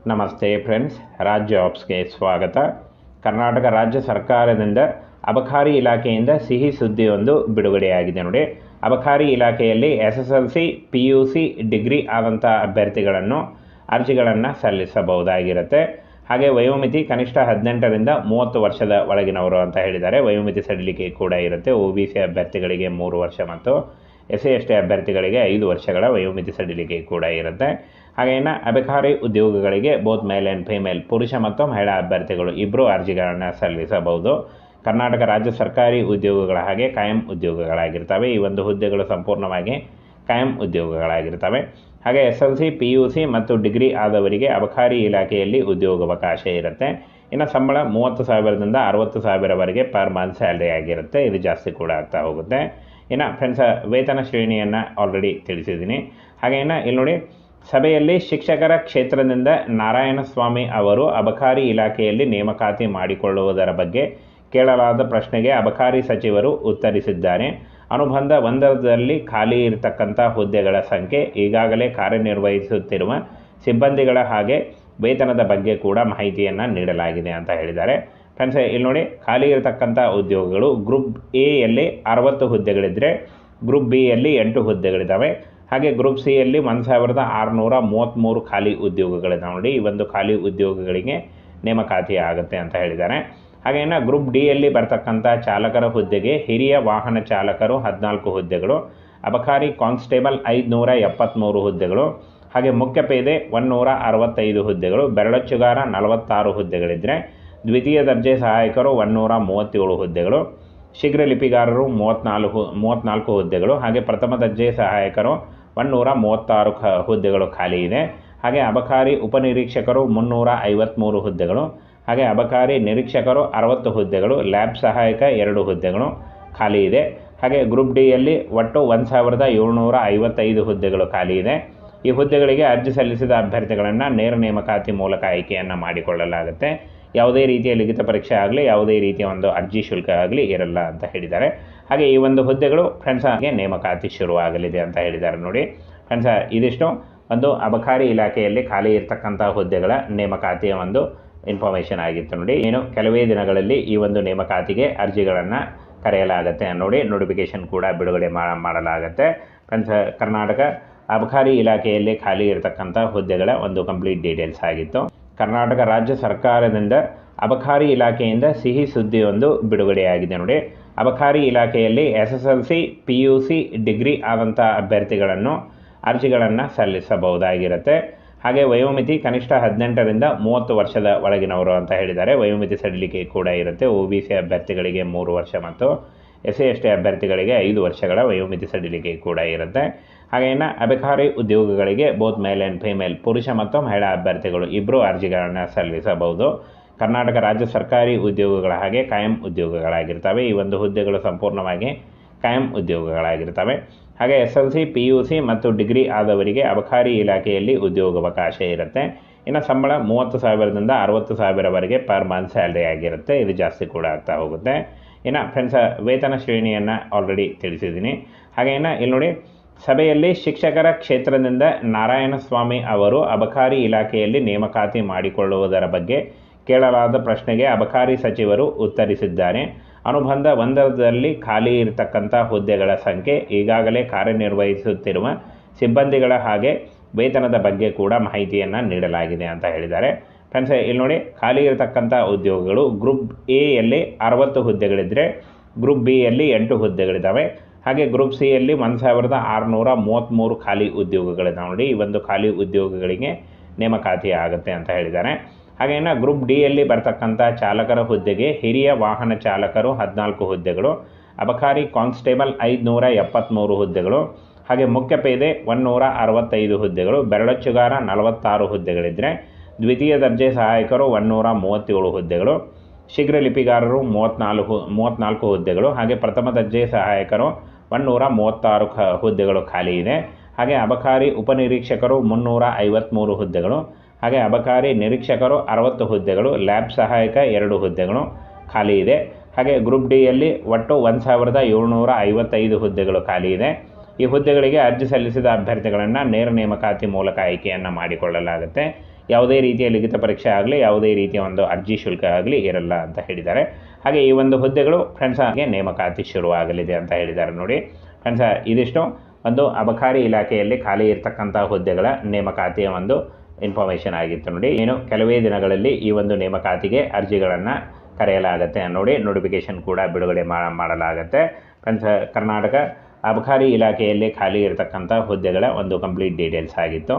ನಮಸ್ತೆ ಫ್ರೆಂಡ್ಸ್, ರಾಜ್ ಜಾಬ್ಸ್ಗೆ ಸ್ವಾಗತ. ಕರ್ನಾಟಕ ರಾಜ್ಯ ಸರ್ಕಾರದಿಂದ ಅಬಕಾರಿ ಇಲಾಖೆಯಿಂದ ಸಿಹಿ ಸುದ್ದಿಯೊಂದು ಬಿಡುಗಡೆಯಾಗಿದೆ ನೋಡಿ. ಅಬಕಾರಿ ಇಲಾಖೆಯಲ್ಲಿ SSLC PUC ಡಿಗ್ರಿ ಆದಂಥ ಅಭ್ಯರ್ಥಿಗಳನ್ನು ಅರ್ಜಿಗಳನ್ನು ಸಲ್ಲಿಸಬಹುದಾಗಿರುತ್ತೆ. ಹಾಗೆ ವಯೋಮಿತಿ ಕನಿಷ್ಠ 18ರಿಂದ 30 ವರ್ಷದ ಒಳಗಿನವರು ಅಂತ ಹೇಳಿದ್ದಾರೆ. ವಯೋಮಿತಿ ಸಡಿಲಿಕೆ ಕೂಡ ಇರುತ್ತೆ. OBC ಅಭ್ಯರ್ಥಿಗಳಿಗೆ 3 ವರ್ಷ ಮತ್ತು SC/ST ಅಭ್ಯರ್ಥಿಗಳಿಗೆ 5 ವರ್ಷಗಳ ವಯೋಮಿತಿ ಸಡಿಲಿಕೆ ಕೂಡ ಇರುತ್ತೆ. ಹಾಗೇನ ಅಬಕಾರಿ ಉದ್ಯೋಗಗಳಿಗೆ ಬೋತ್ ಮೇಲ್ ಆ್ಯಂಡ್ ಫಿಮೇಲ್, ಪುರುಷ ಮತ್ತು ಮಹಿಳಾ ಅಭ್ಯರ್ಥಿಗಳು ಇಬ್ಬರು ಅರ್ಜಿಗಳನ್ನು ಸಲ್ಲಿಸಬಹುದು. ಕರ್ನಾಟಕ ರಾಜ್ಯ ಸರ್ಕಾರಿ ಉದ್ಯೋಗಗಳ ಹಾಗೆ ಕಾಯಂ ಉದ್ಯೋಗಗಳಾಗಿರ್ತವೆ. ಈ ಒಂದು ಹುದ್ದೆಗಳು ಸಂಪೂರ್ಣವಾಗಿ ಕಾಯಂ ಉದ್ಯೋಗಗಳಾಗಿರ್ತವೆ. ಹಾಗೆ SLC PUC ಮತ್ತು ಡಿಗ್ರಿ ಆದವರಿಗೆ ಅಬಕಾರಿ ಇಲಾಖೆಯಲ್ಲಿ ಉದ್ಯೋಗಾವಕಾಶ ಇರುತ್ತೆ. ಇನ್ನು ಸಂಬಳ 30,000ದಿಂದ 60,000ವರೆಗೆ ಪರ್ ಮಂತ್ ಸ್ಯಾಲ್ರಿ ಆಗಿರುತ್ತೆ. ಇದು ಜಾಸ್ತಿ ಕೂಡ ಆಗ್ತಾ ಹೋಗುತ್ತೆ. ಇನ್ನು ಫ್ರೆಂಡ್ಸ್, ವೇತನ ಶ್ರೇಣಿಯನ್ನು ಆಲ್ರೆಡಿ ತಿಳಿಸಿದ್ದೀನಿ. ಹಾಗೇನ ಇಲ್ಲಿ ನೋಡಿ, ಸಭೆಯಲ್ಲಿ ಶಿಕ್ಷಕರ ಕ್ಷೇತ್ರದಿಂದ ನಾರಾಯಣಸ್ವಾಮಿ ಅವರು ಅಬಕಾರಿ ಇಲಾಖೆಯಲ್ಲಿ ನೇಮಕಾತಿ ಮಾಡಿಕೊಳ್ಳುವುದರ ಬಗ್ಗೆ ಕೇಳಲಾದ ಪ್ರಶ್ನೆಗೆ ಅಬಕಾರಿ ಸಚಿವರು ಉತ್ತರಿಸಿದ್ದಾರೆ. ಅನುಬಂಧ 1ರಲ್ಲಿ ಖಾಲಿ ಇರತಕ್ಕಂಥ ಹುದ್ದೆಗಳ ಸಂಖ್ಯೆ, ಈಗಾಗಲೇ ಕಾರ್ಯನಿರ್ವಹಿಸುತ್ತಿರುವ ಸಿಬ್ಬಂದಿಗಳ ಹಾಗೆ ವೇತನದ ಬಗ್ಗೆ ಕೂಡ ಮಾಹಿತಿಯನ್ನು ನೀಡಲಾಗಿದೆ ಅಂತ ಹೇಳಿದ್ದಾರೆ. ಫ್ರೆಂಡ್ಸ್, ಇಲ್ಲಿ ನೋಡಿ, ಖಾಲಿ ಇರತಕ್ಕಂಥ ಉದ್ಯೋಗಗಳು ಗ್ರೂಪ್ ಎಯಲ್ಲಿ 60 ಹುದ್ದೆಗಳಿದ್ದರೆ ಗ್ರೂಪ್ ಬಿಯಲ್ಲಿ 8 ಹುದ್ದೆಗಳಿದ್ದಾವೆ. ಹಾಗೆ ಗ್ರೂಪ್ ಸಿಯಲ್ಲಿ 1,633 ಖಾಲಿ ಉದ್ಯೋಗಗಳಿದ್ದಾವೆ ನೋಡಿ. ಈ ಒಂದು ಖಾಲಿ ಉದ್ಯೋಗಗಳಿಗೆ ನೇಮಕಾತಿ ಆಗುತ್ತೆ ಅಂತ ಹೇಳಿದ್ದಾರೆ. ಹಾಗೇನ ಗ್ರೂಪ್ ಡಿಯಲ್ಲಿ ಬರ್ತಕ್ಕಂಥ ಚಾಲಕರ ಹುದ್ದೆಗೆ ಹಿರಿಯ ವಾಹನ ಚಾಲಕರು 14 ಹುದ್ದೆಗಳು, ಅಬಕಾರಿ ಕಾನ್ಸ್ಟೇಬಲ್ 573 ಹುದ್ದೆಗಳು, ಹಾಗೆ ಮುಖ್ಯ ಪೇದೆ 165 ಹುದ್ದೆಗಳು, ಬೆರಳಚ್ಚುಗಾರ 46 ಹುದ್ದೆಗಳಿದ್ದರೆ ದ್ವಿತೀಯ ದರ್ಜೆ ಸಹಾಯಕರು 137 ಹುದ್ದೆಗಳು, ಶೀಘ್ರ ಲಿಪಿಗಾರರು 34 ಹುದ್ದೆಗಳು, ಹಾಗೆ ಪ್ರಥಮ ದರ್ಜೆ ಸಹಾಯಕರು 136 ಹುದ್ದೆಗಳು ಖಾಲಿ ಇದೆ. ಹಾಗೆ ಅಬಕಾರಿ ಉಪನಿರೀಕ್ಷಕರು 353 ಹುದ್ದೆಗಳು, ಹಾಗೆ ಅಬಕಾರಿ ನಿರೀಕ್ಷಕರು 60 ಹುದ್ದೆಗಳು, ಲ್ಯಾಬ್ ಸಹಾಯಕ 2 ಹುದ್ದೆಗಳು ಖಾಲಿ ಇದೆ. ಹಾಗೆ ಗ್ರೂಪ್ ಡಿಯಲ್ಲಿ ಒಟ್ಟು 1,755 ಹುದ್ದೆಗಳು ಖಾಲಿ ಇದೆ. ಈ ಹುದ್ದೆಗಳಿಗೆ ಅರ್ಜಿ ಸಲ್ಲಿಸಿದ ಅಭ್ಯರ್ಥಿಗಳನ್ನು ನೇರ ನೇಮಕಾತಿ ಮೂಲಕ ಆಯ್ಕೆಯನ್ನು ಮಾಡಿಕೊಳ್ಳಲಾಗುತ್ತೆ. ಯಾವುದೇ ರೀತಿಯ ಲಿಖಿತ ಪರೀಕ್ಷೆ ಆಗಲಿ, ಯಾವುದೇ ರೀತಿಯ ಒಂದು ಅರ್ಜಿ ಶುಲ್ಕ ಆಗಲಿ ಇರಲ್ಲ ಅಂತ ಹೇಳಿದ್ದಾರೆ. ಹಾಗೆ ಈ ಒಂದು ಹುದ್ದೆಗಳು ಫ್ರೆಂಡ್ಸ್ ಹಾಗೆ ನೇಮಕಾತಿ ಶುರುವಾಗಲಿದೆ ಅಂತ ಹೇಳಿದ್ದಾರೆ ನೋಡಿ. ಫ್ರೆಂಡ್ಸ್, ಇದಿಷ್ಟು ಒಂದು ಅಬಕಾರಿ ಇಲಾಖೆಯಲ್ಲಿ ಖಾಲಿ ಇರತಕ್ಕಂಥ ಹುದ್ದೆಗಳ ನೇಮಕಾತಿಯ ಒಂದು ಇನ್ಫಾರ್ಮೇಷನ್ ಆಗಿತ್ತು ನೋಡಿ. ಏನು ಕೆಲವೇ ದಿನಗಳಲ್ಲಿ ಈ ಒಂದು ನೇಮಕಾತಿಗೆ ಅರ್ಜಿಗಳನ್ನು ಕರೆಯಲಾಗುತ್ತೆ ನೋಡಿ. ನೋಟಿಫಿಕೇಶನ್ ಕೂಡ ಬಿಡುಗಡೆ ಮಾಡಲಾಗುತ್ತೆ. ಫ್ರೆಂಡ್ಸ್, ಕರ್ನಾಟಕ ಅಬಕಾರಿ ಇಲಾಖೆಯಲ್ಲಿ ಖಾಲಿ ಇರತಕ್ಕಂಥ ಹುದ್ದೆಗಳ ಒಂದು ಕಂಪ್ಲೀಟ್ ಡೀಟೇಲ್ಸ್ ಆಗಿತ್ತು. ಕರ್ನಾಟಕ ರಾಜ್ಯ ಸರ್ಕಾರದಿಂದ ಅಬಕಾರಿ ಇಲಾಖೆಯಿಂದ ಸಿಹಿ ಸುದ್ದಿಯೊಂದು ಬಿಡುಗಡೆಯಾಗಿದೆ ನೋಡಿ. ಅಬಕಾರಿ ಇಲಾಖೆಯಲ್ಲಿ SSLC PUC ಡಿಗ್ರಿ ಆದಂಥ ಅಭ್ಯರ್ಥಿಗಳನ್ನು ಅರ್ಜಿಗಳನ್ನು ಸಲ್ಲಿಸಬಹುದಾಗಿರುತ್ತೆ. ಹಾಗೆ ವಯೋಮಿತಿ ಕನಿಷ್ಠ 18ರಿಂದ 30 ವರ್ಷದ ಒಳಗಿನವರು ಅಂತ ಹೇಳಿದ್ದಾರೆ. ವಯೋಮಿತಿ ಸಡಿಲಿಕೆ ಕೂಡ ಇರುತ್ತೆ. OBC ಅಭ್ಯರ್ಥಿಗಳಿಗೆ 3 ವರ್ಷ ಮತ್ತು SC/ST ಅಭ್ಯರ್ಥಿಗಳಿಗೆ 5 ವರ್ಷಗಳ ವಯೋಮಿತಿ ಸಡಿಲಿಕೆ ಕೂಡ ಇರುತ್ತೆ. ಹಾಗೇನ ಅಬಕಾರಿ ಉದ್ಯೋಗಗಳಿಗೆ ಬೋತ್ ಮೇಲ್ ಆ್ಯಂಡ್ ಫಿಮೇಲ್, ಪುರುಷ ಮತ್ತು ಮಹಿಳಾ ಅಭ್ಯರ್ಥಿಗಳು ಇಬ್ಬರು ಅರ್ಜಿಗಳನ್ನು ಸಲ್ಲಿಸಬಹುದು. ಕರ್ನಾಟಕ ರಾಜ್ಯ ಸರ್ಕಾರಿ ಉದ್ಯೋಗಗಳ ಹಾಗೆ ಕಾಯಂ ಉದ್ಯೋಗಗಳಾಗಿರ್ತವೆ. ಈ ಒಂದು ಹುದ್ದೆಗಳು ಸಂಪೂರ್ಣವಾಗಿ ಕಾಯಂ ಉದ್ಯೋಗಗಳಾಗಿರ್ತವೆ. ಹಾಗೆ SLC PUC ಮತ್ತು ಡಿಗ್ರಿ ಆದವರಿಗೆ ಅಬಕಾರಿ ಇಲಾಖೆಯಲ್ಲಿ ಉದ್ಯೋಗಾವಕಾಶ ಇರುತ್ತೆ. ಇನ್ನು ಸಂಬಳ 30,000ದಿಂದ 60,000ವರೆಗೆ ಪರ್ ಮಂತ್ ಸ್ಯಾಲ್ರಿ ಆಗಿರುತ್ತೆ. ಇದು ಜಾಸ್ತಿ ಕೂಡ ಆಗ್ತಾ ಹೋಗುತ್ತೆ. ಇನ್ನು ಫ್ರೆಂಡ್ಸ್, ವೇತನ ಶ್ರೇಣಿಯನ್ನು ಆಲ್ರೆಡಿ ತಿಳಿಸಿದ್ದೀನಿ. ಹಾಗೇನ ಇಲ್ಲಿ ನೋಡಿ, ಸಭೆಯಲ್ಲಿ ಶಿಕ್ಷಕರ ಕ್ಷೇತ್ರದಿಂದ ನಾರಾಯಣಸ್ವಾಮಿ ಅವರು ಅಬಕಾರಿ ಇಲಾಖೆಯಲ್ಲಿ ನೇಮಕಾತಿ ಮಾಡಿಕೊಳ್ಳುವುದರ ಬಗ್ಗೆ ಕೇಳಲಾದ ಪ್ರಶ್ನೆಗೆ ಅಬಕಾರಿ ಸಚಿವರು ಉತ್ತರಿಸಿದ್ದಾರೆ. ಅನುಬಂಧ 1ರಲ್ಲಿ ಖಾಲಿ ಇರತಕ್ಕಂಥ ಹುದ್ದೆಗಳ ಸಂಖ್ಯೆ, ಈಗಾಗಲೇ ಕಾರ್ಯನಿರ್ವಹಿಸುತ್ತಿರುವ ಸಿಬ್ಬಂದಿಗಳ ಹಾಗೆ ವೇತನದ ಬಗ್ಗೆ ಕೂಡ ಮಾಹಿತಿಯನ್ನು ನೀಡಲಾಗಿದೆ ಅಂತ ಹೇಳಿದ್ದಾರೆ. ಫ್ರೆಂಡ್ಸ್, ಇಲ್ಲಿ ನೋಡಿ, ಖಾಲಿ ಇರತಕ್ಕಂಥ ಉದ್ಯೋಗಗಳು ಗ್ರೂಪ್ ಎಯಲ್ಲಿ 60 ಹುದ್ದೆಗಳಿದ್ದರೆ ಗ್ರೂಪ್ ಬಿಯಲ್ಲಿ 8 ಹುದ್ದೆಗಳಿದ್ದಾವೆ. ಹಾಗೆ ಗ್ರೂಪ್ ಸಿಯಲ್ಲಿ 1,633 ಖಾಲಿ ಉದ್ಯೋಗಗಳಿದ್ದಾವೆ ನೋಡಿ. ಈ ಒಂದು ಖಾಲಿ ಉದ್ಯೋಗಗಳಿಗೆ ನೇಮಕಾತಿ ಆಗುತ್ತೆ ಅಂತ ಹೇಳಿದ್ದಾರೆ. ಹಾಗೇನ ಗ್ರೂಪ್ ಡಿಯಲ್ಲಿ ಬರ್ತಕ್ಕಂಥ ಚಾಲಕರ ಹುದ್ದೆಗೆ ಹಿರಿಯ ವಾಹನ ಚಾಲಕರು 14 ಹುದ್ದೆಗಳು, ಅಬಕಾರಿ ಕಾನ್ಸ್ಟೇಬಲ್ 573 ಹುದ್ದೆಗಳು, ಹಾಗೆ ಮುಖ್ಯ ಪೇದೆ 165 ಹುದ್ದೆಗಳು, ಬೆರಳಚ್ಚುಗಾರ 46 ಹುದ್ದೆಗಳಿದ್ದರೆ ದ್ವಿತೀಯ ದರ್ಜೆ ಸಹಾಯಕರು 137 ಹುದ್ದೆಗಳು, ಶೀಘ್ರ ಲಿಪಿಗಾರರು 34 ಹುದ್ದೆಗಳು, ಹಾಗೆ ಪ್ರಥಮ ದರ್ಜೆ ಸಹಾಯಕರು 136 ಹುದ್ದೆಗಳು ಖಾಲಿ ಇದೆ. ಹಾಗೆ ಅಬಕಾರಿ ಉಪನಿರೀಕ್ಷಕರು 353 ಹುದ್ದೆಗಳು, ಹಾಗೆ ಅಬಕಾರಿ ನಿರೀಕ್ಷಕರು 60 ಹುದ್ದೆಗಳು, ಲ್ಯಾಬ್ ಸಹಾಯಕ 2 ಹುದ್ದೆಗಳು ಖಾಲಿ ಇದೆ. ಹಾಗೆ ಗ್ರೂಪ್ ಡಿಯಲ್ಲಿ ಒಟ್ಟು 1,755 ಹುದ್ದೆಗಳು ಖಾಲಿ ಇದೆ. ಈ ಹುದ್ದೆಗಳಿಗೆ ಅರ್ಜಿ ಸಲ್ಲಿಸಿದ ಅಭ್ಯರ್ಥಿಗಳನ್ನು ನೇರ ನೇಮಕಾತಿ ಮೂಲಕ ಆಯ್ಕೆಯನ್ನು ಮಾಡಿಕೊಳ್ಳಲಾಗುತ್ತೆ. ಯಾವುದೇ ರೀತಿಯ ಲಿಖಿತ ಪರೀಕ್ಷೆ ಆಗಲಿ ಯಾವುದೇ ರೀತಿಯ ಒಂದು ಅರ್ಜಿ ಶುಲ್ಕ ಆಗಲಿ ಇರಲ್ಲ ಅಂತ ಹೇಳಿದ್ದಾರೆ. ಹಾಗೆ ಈ ಒಂದು ಹುದ್ದೆಗಳು ಫ್ರೆಂಡ್ಸ್ ಹಾಗೆ ನೇಮಕಾತಿ ಶುರುವಾಗಲಿದೆ ಅಂತ ಹೇಳಿದ್ದಾರೆ. ನೋಡಿ ಫ್ರೆಂಡ್ಸ್, ಇದಿಷ್ಟು ಒಂದು ಅಬಕಾರಿ ಇಲಾಖೆಯಲ್ಲಿ ಖಾಲಿ ಇರತಕ್ಕಂಥ ಹುದ್ದೆಗಳ ನೇಮಕಾತಿಯ ಒಂದು ಇನ್ಫಾರ್ಮೇಷನ್ ಆಗಿತ್ತು. ನೋಡಿ ಏನು ಕೆಲವೇ ದಿನಗಳಲ್ಲಿ ಈ ಒಂದು ನೇಮಕಾತಿಗೆ ಅರ್ಜಿಗಳನ್ನು ಕರೆಯಲಾಗುತ್ತೆ ನೋಡಿ, ನೋಟಿಫಿಕೇಶನ್ ಕೂಡ ಬಿಡುಗಡೆ ಮಾಡಲಾಗುತ್ತೆ. ಫ್ರೆಂಡ್ಸ್, ಕರ್ನಾಟಕ ಅಬಕಾರಿ ಇಲಾಖೆಯಲ್ಲಿ ಖಾಲಿ ಇರತಕ್ಕಂಥ ಹುದ್ದೆಗಳ ಒಂದು ಕಂಪ್ಲೀಟ್ ಡೀಟೇಲ್ಸ್ ಆಗಿತ್ತು.